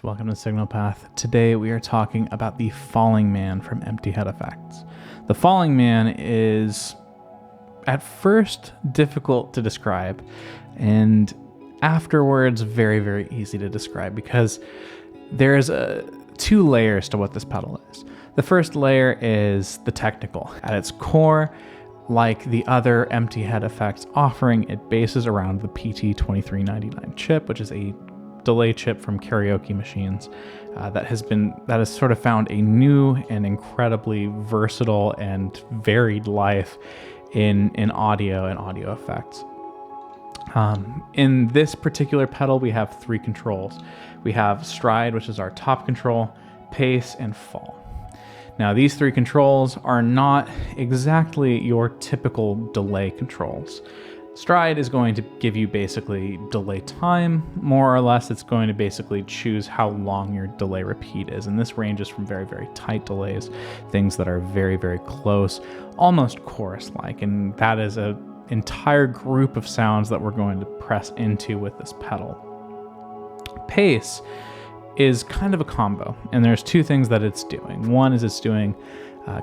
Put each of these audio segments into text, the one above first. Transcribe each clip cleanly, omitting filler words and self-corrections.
Welcome to Signal Path. Today we are talking about the Falling Man from Empty Head Effects. The Falling Man is at first difficult to describe and afterwards very, very easy to describe because there's two layers to what this pedal is. The first layer is the technical. At its core, like the other Empty Head Effects offering, it bases around the PT2399 chip, which is a delay chip from Karaoke Machines that has sort of found a new and incredibly versatile and varied life in audio and audio effects. In this particular pedal, we have three controls. We have stride, which is our top control, pace, and fall. Now, these three controls are not exactly your typical delay controls. Stride is going to give you basically delay time, more or less. It's going to basically choose how long your delay repeat is. And this ranges from very, very tight delays, things that are very, very close, almost chorus-like. And that is an entire group of sounds that we're going to press into with this pedal. Pace is kind of a combo, and there's two things that it's doing. One is it's doing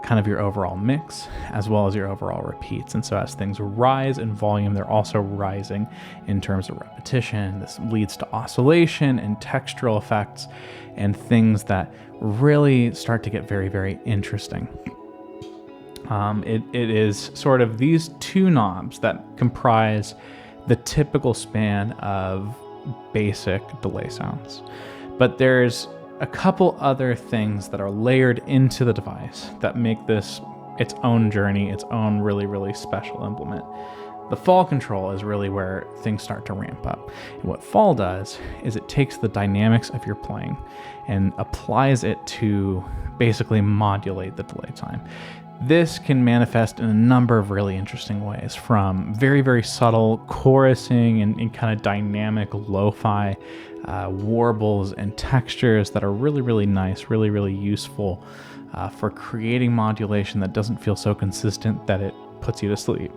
kind of your overall mix as well as your overall repeats. And so as things rise in volume, they're also rising in terms of repetition. This leads to oscillation and textural effects and things that really start to get very, very interesting. It is sort of these two knobs that comprise the typical span of basic delay sounds. But there's a couple other things that are layered into the device that make this its own journey, its own really, really special implement. The fall control is really where things start to ramp up. And what fall does is it takes the dynamics of your playing and applies it to basically modulate the delay time. This can manifest in a number of really interesting ways, from very, very subtle chorusing and kind of dynamic lo-fi warbles and textures that are really, really nice, really, really useful for creating modulation that doesn't feel so consistent that it puts you to sleep.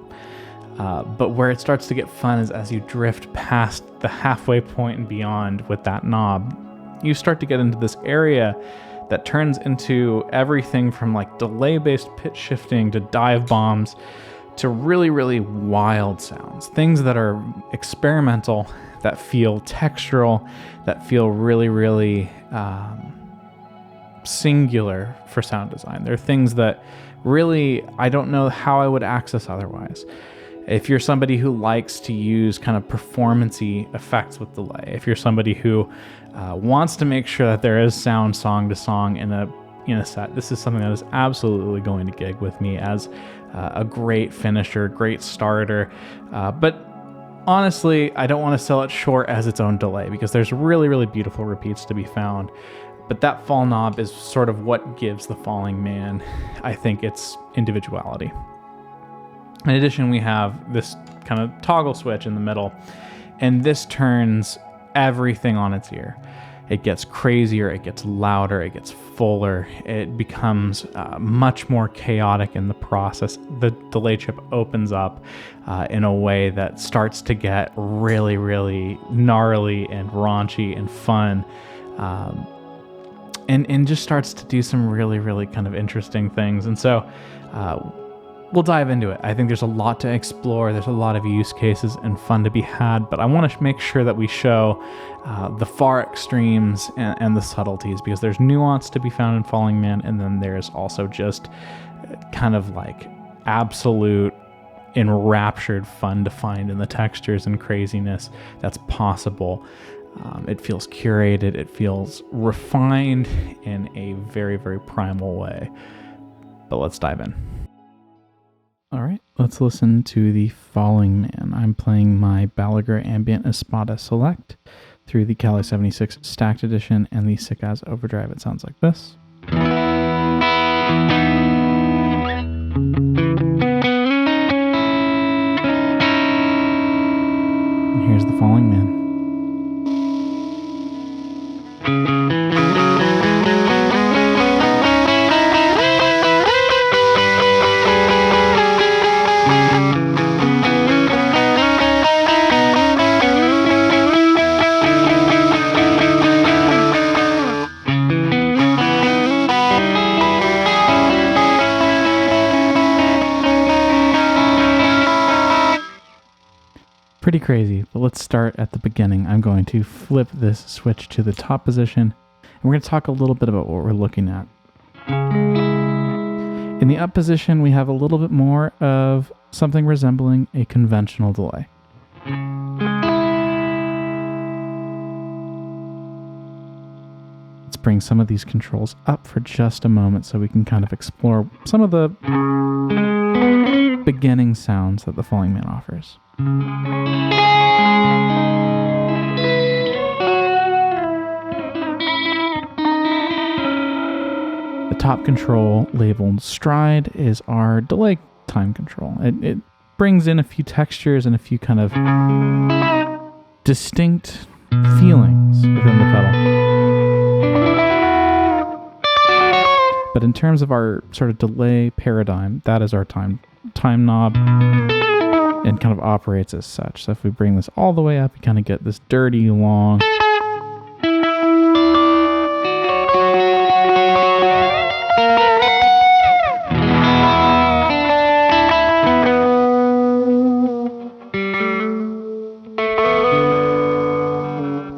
But where it starts to get fun is as you drift past the halfway point and beyond with that knob, you start to get into this area that turns into everything from like delay-based pitch shifting to dive bombs to really, really wild sounds. Things that are experimental, that feel textural, that feel really, really singular for sound design. They're things that really, I don't know how I would access otherwise. If you're somebody who likes to use kind of performance-y effects with delay, if you're somebody who wants to make sure that there is sound song to song in a set, this is something that is absolutely going to gig with me as a great finisher, great starter. But honestly, I don't want to sell it short as its own delay because there's really, really beautiful repeats to be found. But that fall knob is sort of what gives the Falling Man, I think, its individuality. In addition, we have this kind of toggle switch in the middle. And this turns everything on its ear. It gets crazier, it gets louder, it gets fuller, it becomes much more chaotic in the process. The delay chip opens up in a way that starts to get really, really gnarly and raunchy and fun, and just starts to do some really, really kind of interesting things. And so we'll dive into it. I think there's a lot to explore. There's a lot of use cases and fun to be had, but I want to make sure that we show the far extremes and the subtleties, because there's nuance to be found in Falling Man, and then there's also just kind of like absolute enraptured fun to find in the textures and craziness that's possible. It feels curated, it feels refined in a very, very primal way. But let's dive in. All right, let's listen to the Falling Man. I'm playing my Balaguer Ambient Espada Select through the Kali 76 Stacked Edition and the Sick-As Overdrive. It sounds like this. And here's the Falling Man. Pretty crazy, but let's start at the beginning. I'm going to flip this switch to the top position, and we're going to talk a little bit about what we're looking at. In the up position, we have a little bit more of something resembling a conventional delay. Let's bring some of these controls up for just a moment so we can kind of explore some of the beginning sounds that the Falling Man offers. The top control labeled stride is our delay time control. It brings in a few textures and a few kind of distinct feelings within the pedal. But in terms of our sort of delay paradigm, that is our time knob, and kind of operates as such. So if we bring this all the way up, you kind of get this dirty, long,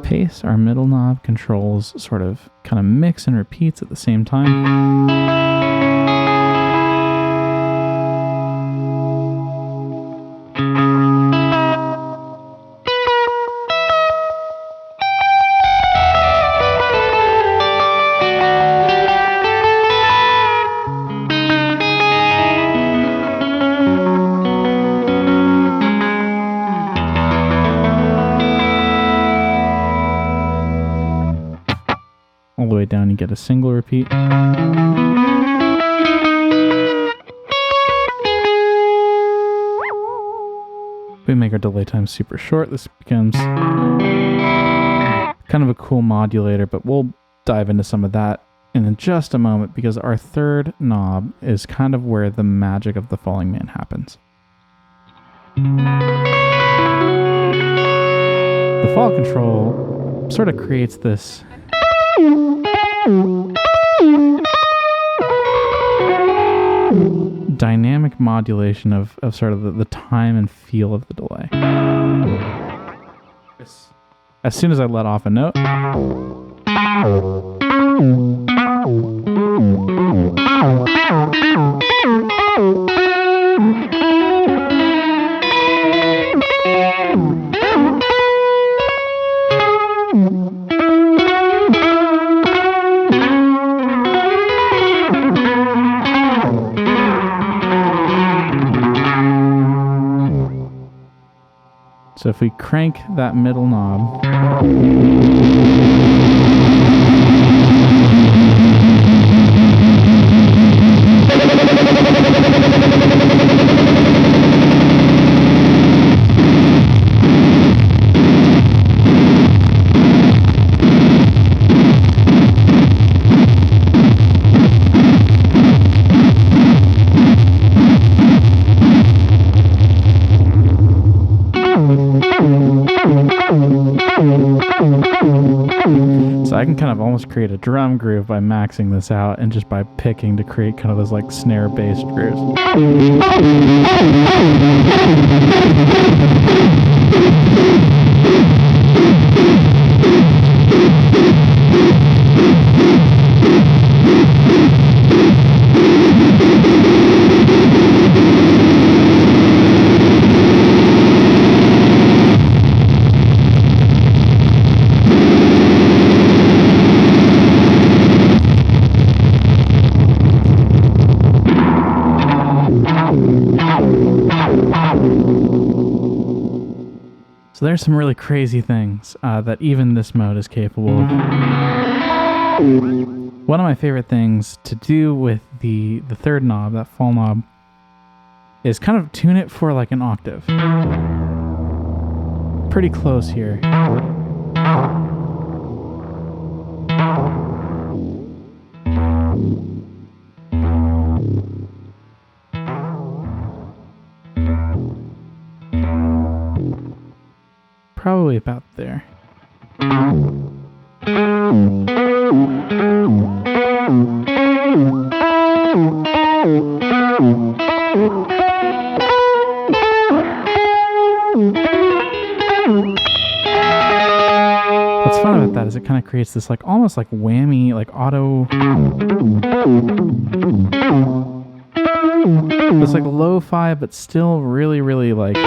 pace. Our middle knob controls sort of kind of mix and repeats at the same time. All the way down, you get a single repeat. We make our delay time super short. This becomes kind of a cool modulator, but we'll dive into some of that in just a moment, because our third knob is kind of where the magic of the Falling Man happens. The fall control sort of creates this dynamic modulation of sort of the time and feel of the delay. As soon as I let off a note, so if we crank that middle knob, I can kind of almost create a drum groove by maxing this out and just by picking to create kind of those like snare-based grooves. So there's some really crazy things that even this mode is capable of. One of my favorite things to do with the third knob, that fall knob, is kind of tune it for like an octave. Pretty close here. Probably about there. What's fun about that is it kind of creates this like almost like whammy, like auto. It's like lo-fi, but still really, really like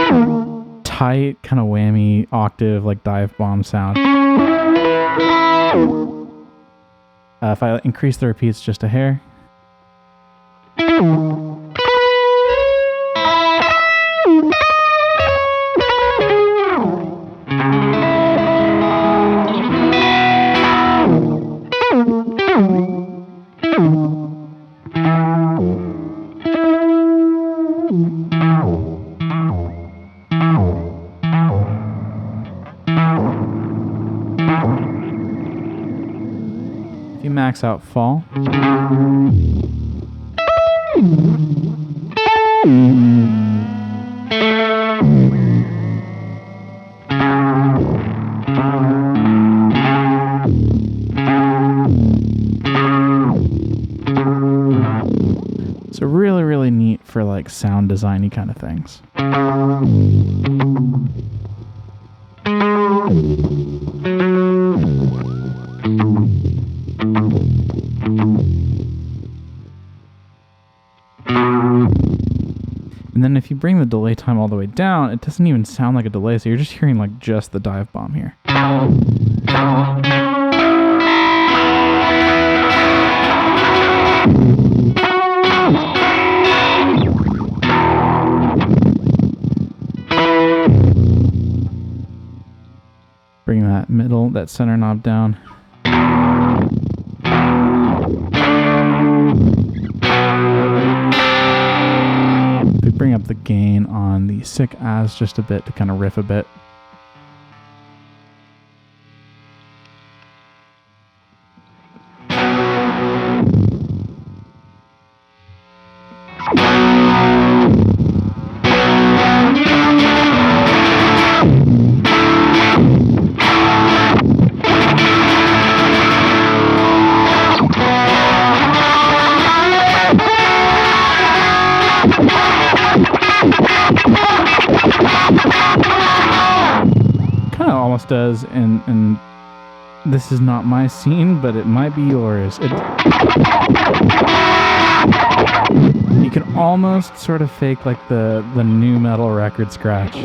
tight, kind of whammy octave, like dive bomb sound. If I increase the repeats just a hair. If you max out fall, so really, really neat for like sound designy kind of things. And then if you bring the delay time all the way down, it doesn't even sound like a delay, so you're just hearing like just the dive bomb here. Bring that middle, that center knob down. We bring up the gain on the sick as just a bit to kind of riff a bit. Kind of almost does, and this is not my scene, but it might be yours. You can almost sort of fake like the new metal record scratch.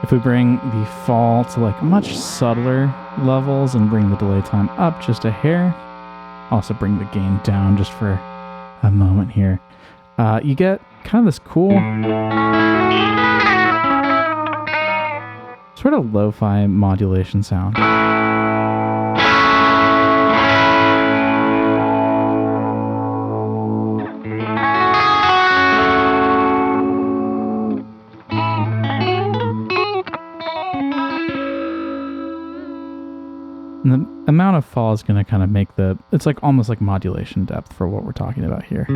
If we bring the fall to like much subtler levels and bring the delay time up just a hair, also bring the gain down just for a moment here, you get kind of this cool sort of lo-fi modulation sound. And the amount of fall is going to kind of make it's like almost like modulation depth for what we're talking about here.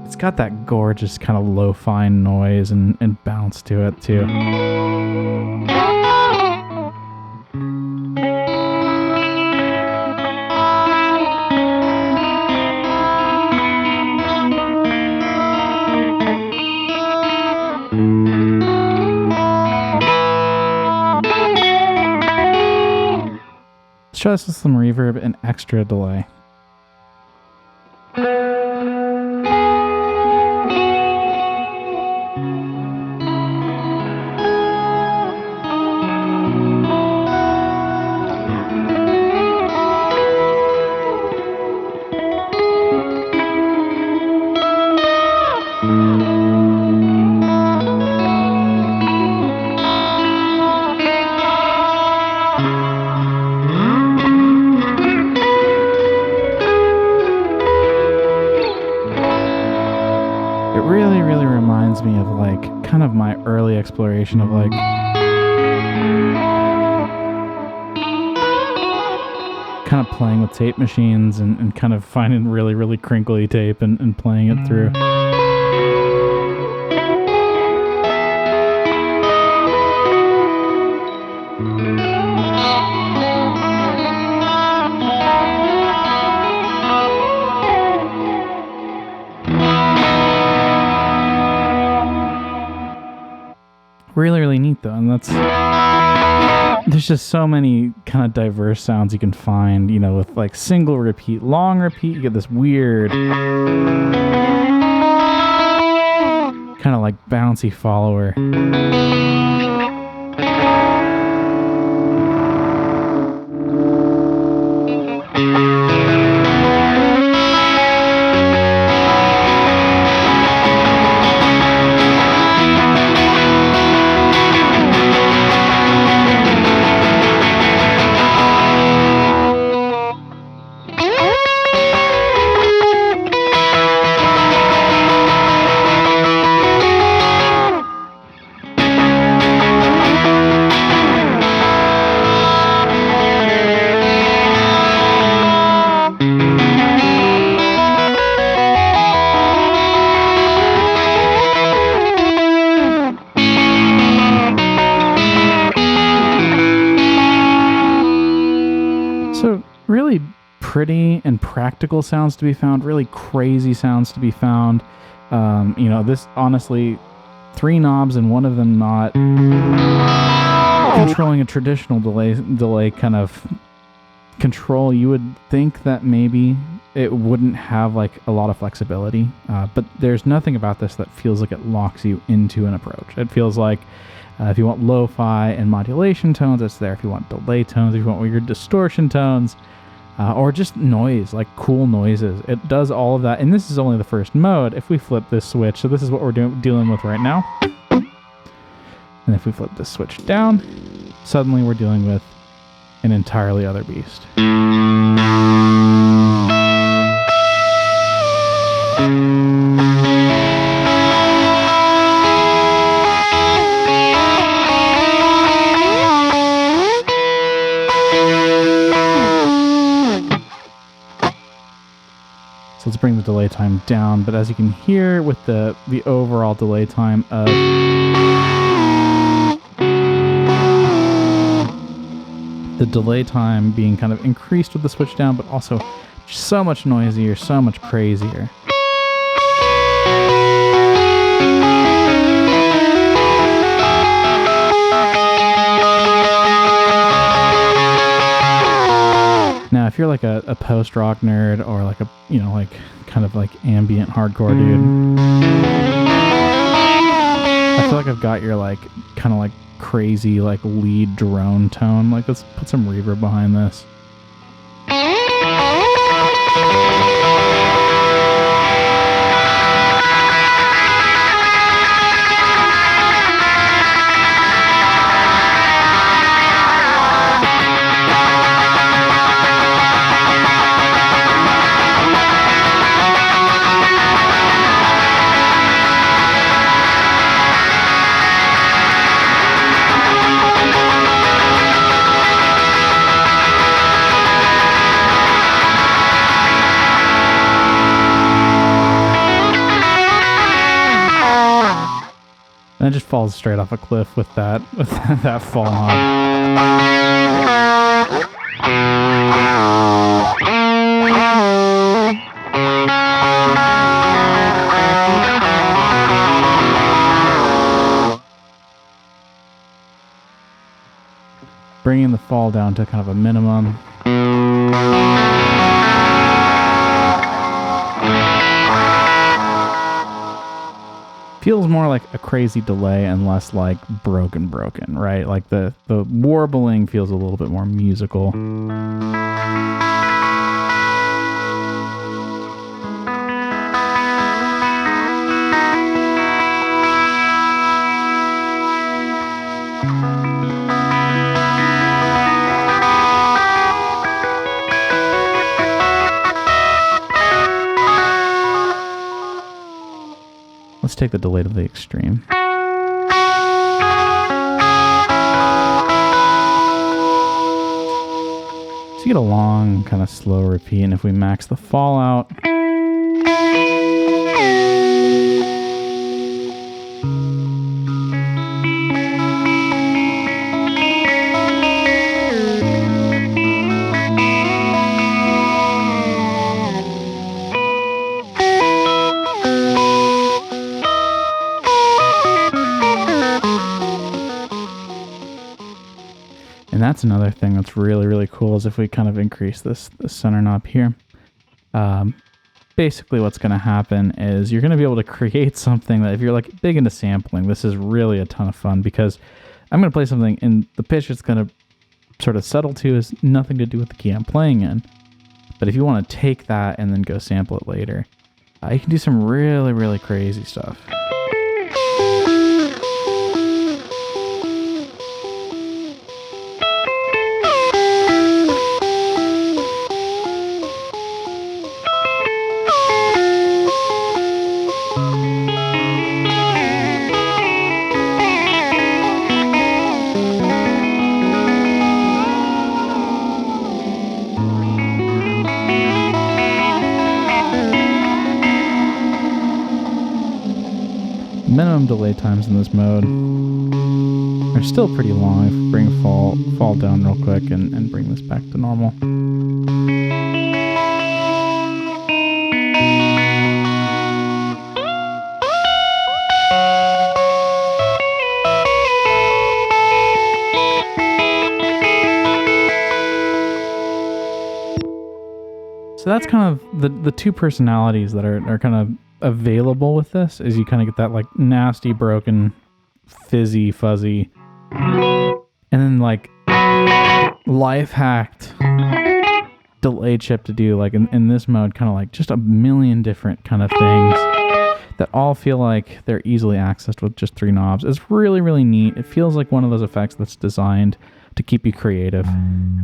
It's got that gorgeous kind of lo-fi noise and bounce to it too. Let's try this with some reverb and extra delay. Really reminds me of like kind of my early exploration of like kind of playing with tape machines and kind of finding really crinkly tape and playing it through. Really neat though, and there's just so many kind of diverse sounds you can find, you know, with like single repeat, long repeat, you get this weird kind of like bouncy follower. Really pretty and practical sounds to be found, really crazy sounds to be found. You know, this honestly, 3 knobs and one of them not controlling a traditional delay kind of control. You would think that maybe it wouldn't have like a lot of flexibility, but there's nothing about this that feels like it locks you into an approach. It feels like if you want lo-fi and modulation tones, it's there. If you want delay tones, if you want weird distortion tones, or just noise, like cool noises, it does all of that. And this is only the first mode. If we flip this switch, so this is what we're dealing with right now. And if we flip this switch down, suddenly we're dealing with an entirely other beast. So let's bring the delay time down, but as you can hear with the overall delay time of the delay time being kind of increased with the switch down, but also so much noisier, so much crazier. if you're like a post-rock nerd or like a, you know, like kind of like ambient hardcore dude, I feel like I've got your like kind of like crazy like lead drone tone. Like let's put some reverb behind this. And it just falls straight off a cliff with that fall knob. Bringing the fall down to kind of a minimum. Feels more like a crazy delay and less like broken, right? Like the warbling feels a little bit more musical. Let's take the delay to the extreme. So you get a long, kind of slow repeat, and if we max the fall out, and that's another thing that's really, really cool is if we kind of increase this center knob here. Basically what's going to happen is you're going to be able to create something that if you're like big into sampling, this is really a ton of fun because I'm going to play something and the pitch it's going to sort of settle to is nothing to do with the key I'm playing in. But if you want to take that and then go sample it later, you can do some really, really crazy stuff. Minimum delay times in this mode are still pretty long. If we bring fall down real quick and bring this back to normal. So that's kind of the two personalities that are kind of available with this, is you kind of get that like nasty, broken, fizzy, fuzzy, and then like life hacked delay chip to do like in this mode, kind of like just a million different kind of things that all feel like they're easily accessed with just 3 knobs. It's really, really neat. It feels like one of those effects that's designed to keep you creative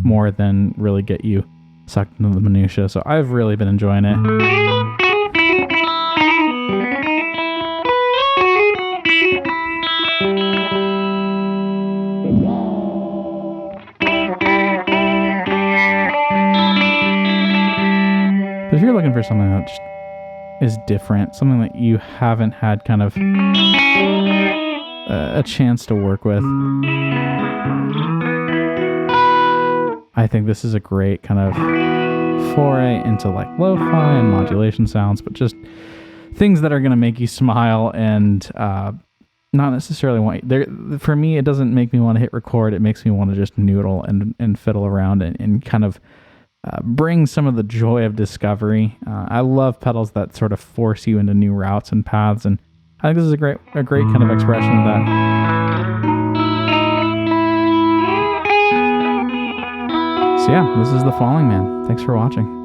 more than really get you sucked into the minutia. So I've really been enjoying it. But if you're looking for something that just is different, something that you haven't had kind of a chance to work with, I think this is a great kind of foray into like lo-fi and modulation sounds, but just things that are going to make you smile and not necessarily want there. For me, it doesn't make me want to hit record. It makes me want to just noodle and fiddle around and kind of brings some of the joy of discovery. I love pedals that sort of force you into new routes and paths, and I think this is a great kind of expression of that. So yeah, this is The Falling Man. Thanks for watching.